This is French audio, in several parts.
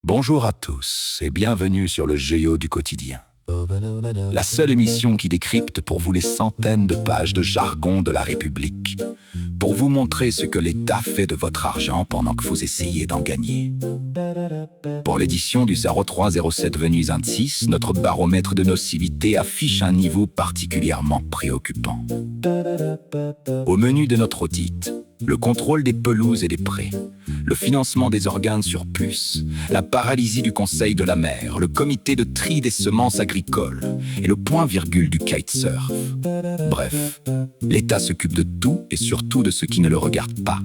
Bonjour à tous et bienvenue sur le Géo du quotidien. La seule émission qui décrypte pour vous les centaines de pages de jargon de la République, pour vous montrer ce que l'État fait de votre argent pendant que vous essayez d'en gagner. Pour l'édition du 03-07 Venise 26, notre baromètre de nocivité affiche un niveau particulièrement préoccupant. Au menu de notre audit, le contrôle des pelouses et des prés, le financement des organes sur puces, la paralysie du Conseil de la mer, le comité de tri des semences agricoles et le point-virgule du kitesurf. Bref, l'État s'occupe de tout et surtout de ce qui ne le regarde pas.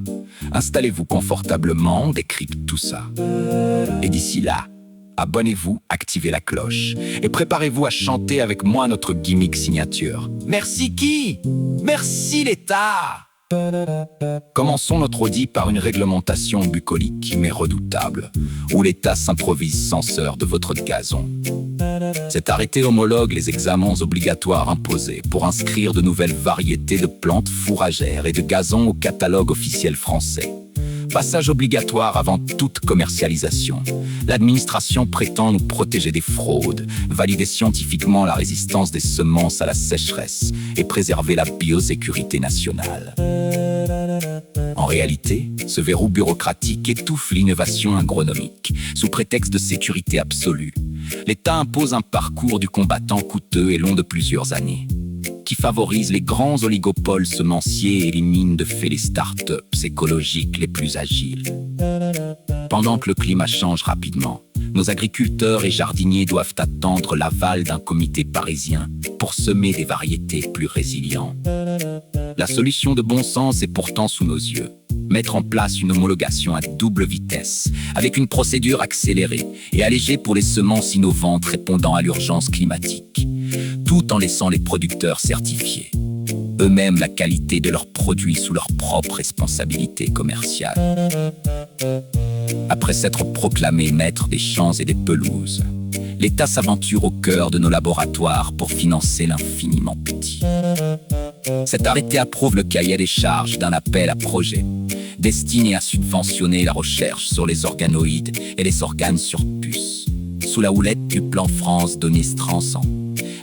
Installez-vous confortablement, on décrypte tout ça. Et d'ici là, abonnez-vous, activez la cloche et préparez-vous à chanter avec moi notre gimmick signature. Merci qui? Merci l'État! Commençons notre audit par une réglementation bucolique mais redoutable, où l'État s'improvise censeur de votre gazon. Cet arrêté homologue les examens obligatoires imposés pour inscrire de nouvelles variétés de plantes fourragères et de gazon au catalogue officiel français. Passage obligatoire avant toute commercialisation. L'administration prétend nous protéger des fraudes, valider scientifiquement la résistance des semences à la sécheresse et préserver la biosécurité nationale. En réalité, ce verrou bureaucratique étouffe l'innovation agronomique, sous prétexte de sécurité absolue. L'État impose un parcours du combattant coûteux et long de plusieurs années, qui favorise les grands oligopoles semenciers et élimine de fait les start-ups écologiques les plus agiles. Pendant que le climat change rapidement, nos agriculteurs et jardiniers doivent attendre l'aval d'un comité parisien pour semer des variétés plus résilientes. La solution de bon sens est pourtant sous nos yeux. Mettre en place une homologation à double vitesse, avec une procédure accélérée et allégée pour les semences innovantes répondant à l'urgence climatique, tout en laissant les producteurs certifier eux-mêmes la qualité de leurs produits sous leur propre responsabilité commerciale. Après s'être proclamé maître des champs et des pelouses, l'État s'aventure au cœur de nos laboratoires pour financer l'infiniment petit. Cet arrêté approuve le cahier des charges d'un appel à projet destiné à subventionner la recherche sur les organoïdes et les organes sur puces. Sous la houlette du plan France donné Stransan,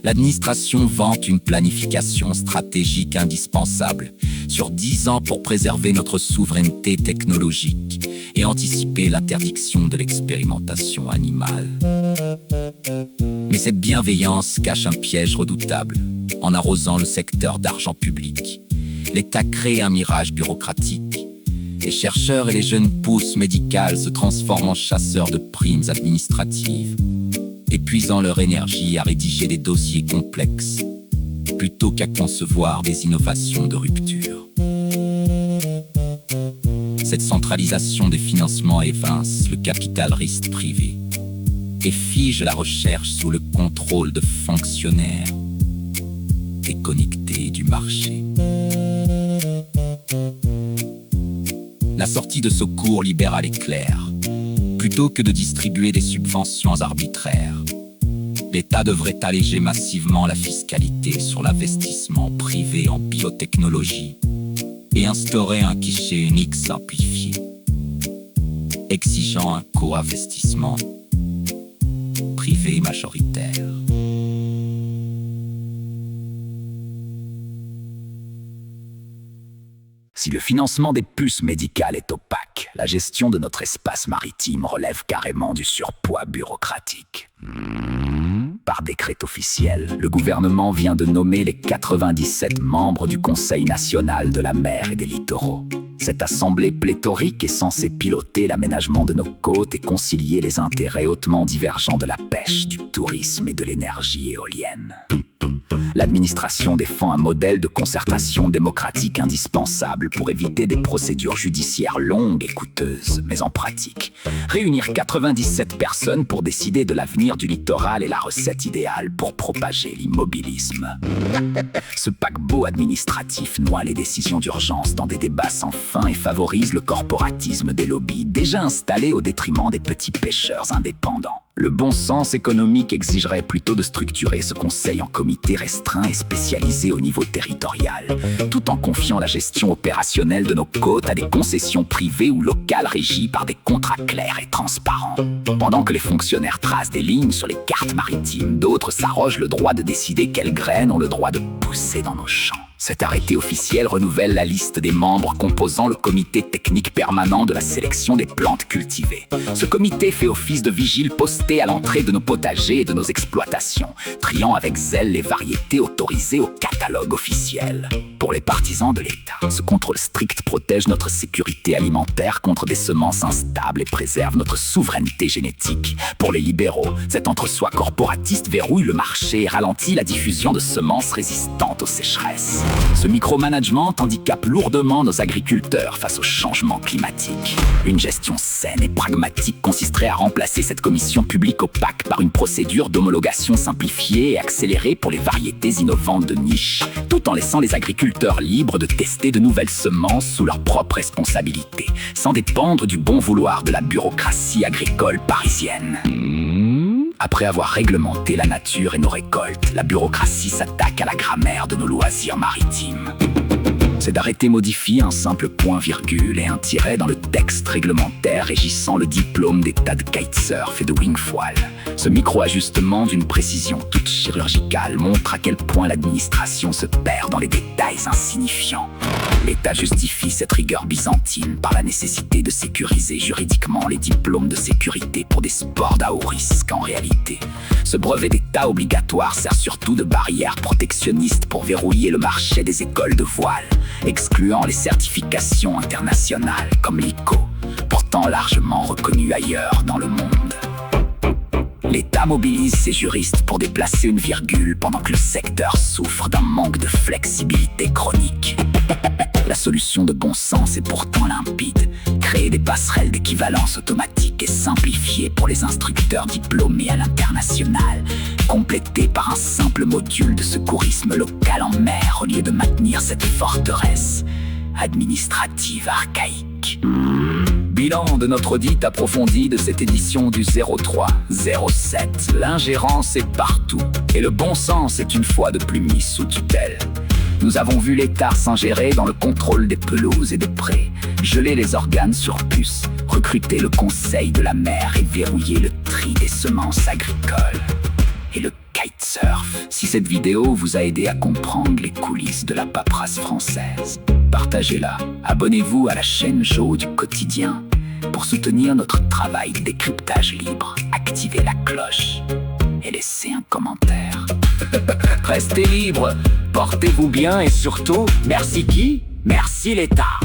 l'administration vante une planification stratégique indispensable sur 10 ans pour préserver notre souveraineté technologique et anticiper l'interdiction de l'expérimentation animale. Mais cette bienveillance cache un piège redoutable. En arrosant le secteur d'argent public, l'État crée un mirage bureaucratique. Les chercheurs et les jeunes pousses médicales se transforment en chasseurs de primes administratives, épuisant leur énergie à rédiger des dossiers complexes, plutôt qu'à concevoir des innovations de rupture. Cette centralisation des financements évince le capital risque privé et fige la recherche sous le contrôle de fonctionnaires déconnectés du marché. La sortie de ce cours libéral est claire. Plutôt que de distribuer des subventions arbitraires, l'État devrait alléger massivement la fiscalité sur l'investissement privé en biotechnologie et instaurer un guichet unique simplifié, exigeant un co-investissement privé majoritaire. Si le financement des puces médicales est opaque, la gestion de notre espace maritime relève carrément du surpoids bureaucratique. Par décret officiel, le gouvernement vient de nommer les 97 membres du Conseil national de la mer et des littoraux. Cette assemblée pléthorique est censée piloter l'aménagement de nos côtes et concilier les intérêts hautement divergents de la pêche, du tourisme et de l'énergie éolienne. L'administration défend un modèle de concertation démocratique indispensable pour éviter des procédures judiciaires longues et coûteuses. Mais en pratique, réunir 97 personnes pour décider de l'avenir du littoral est la recette idéale pour propager l'immobilisme. Ce paquebot administratif noie les décisions d'urgence dans des débats sans fin et favorise le corporatisme des lobbies déjà installés au détriment des petits pêcheurs indépendants. Le bon sens économique exigerait plutôt de structurer ce conseil en comité restreint et spécialisé au niveau territorial, tout en confiant la gestion opérationnelle de nos côtes à des concessions privées ou locales régies par des contrats clairs et transparents. Pendant que les fonctionnaires tracent des lignes sur les cartes maritimes, d'autres s'arrogent le droit de décider quelles graines ont le droit de pousser dans nos champs. Cet arrêté officiel renouvelle la liste des membres composant le comité technique permanent de la sélection des plantes cultivées. Ce comité fait office de vigile posté à l'entrée de nos potagers et de nos exploitations, triant avec zèle les variétés autorisées au catalogue officiel. Pour les partisans de l'État, ce contrôle strict protège notre sécurité alimentaire contre des semences instables et préserve notre souveraineté génétique. Pour les libéraux, cet entre-soi corporatiste verrouille le marché et ralentit la diffusion de semences résistantes aux sécheresses. Ce micromanagement handicape lourdement nos agriculteurs face au changement climatique. Une gestion saine et pragmatique consisterait à remplacer cette commission publique opaque par une procédure d'homologation simplifiée et accélérée pour les variétés innovantes de niche, tout en laissant les agriculteurs libres de tester de nouvelles semences sous leur propre responsabilité, sans dépendre du bon vouloir de la bureaucratie agricole parisienne. Après avoir réglementé la nature et nos récoltes, la bureaucratie s'attaque à la grammaire de nos loisirs maritimes. Cet arrêté modifie un simple point-virgule et un tiret dans le texte réglementaire régissant le diplôme d'état de kitesurf et de wingfoil. Ce micro-ajustement d'une précision toute chirurgicale montre à quel point l'administration se perd dans les détails insignifiants. L'État justifie cette rigueur byzantine par la nécessité de sécuriser juridiquement les diplômes de sécurité pour des sports à haut risque. En réalité, ce brevet d'État obligatoire sert surtout de barrière protectionniste pour verrouiller le marché des écoles de voile, excluant les certifications internationales comme l'ICO, pourtant largement reconnues ailleurs dans le monde. L'État mobilise ses juristes pour déplacer une virgule pendant que le secteur souffre d'un manque de flexibilité chronique. La solution de bon sens est pourtant limpide: créer des passerelles d'équivalence automatique et simplifiées pour les instructeurs diplômés à l'international, complétées par un simple module de secourisme local en mer au lieu de maintenir cette forteresse administrative archaïque. Bilan de notre audit approfondi de cette édition du 03-07. L'ingérence est partout et le bon sens est une fois de plus mis sous tutelle. Nous avons vu l'État s'ingérer dans le contrôle des pelouses et des prés, geler les organes sur puce, recruter le conseil de la mer et verrouiller le tri des semences agricoles. Et le kitesurf. Si cette vidéo vous a aidé à comprendre les coulisses de la paperasse française, partagez-la, abonnez-vous à la chaîne Jo du quotidien pour soutenir notre travail de décryptage libre, activez la cloche et laissez un commentaire. Restez libres, portez-vous bien et surtout, merci qui? Merci l'État.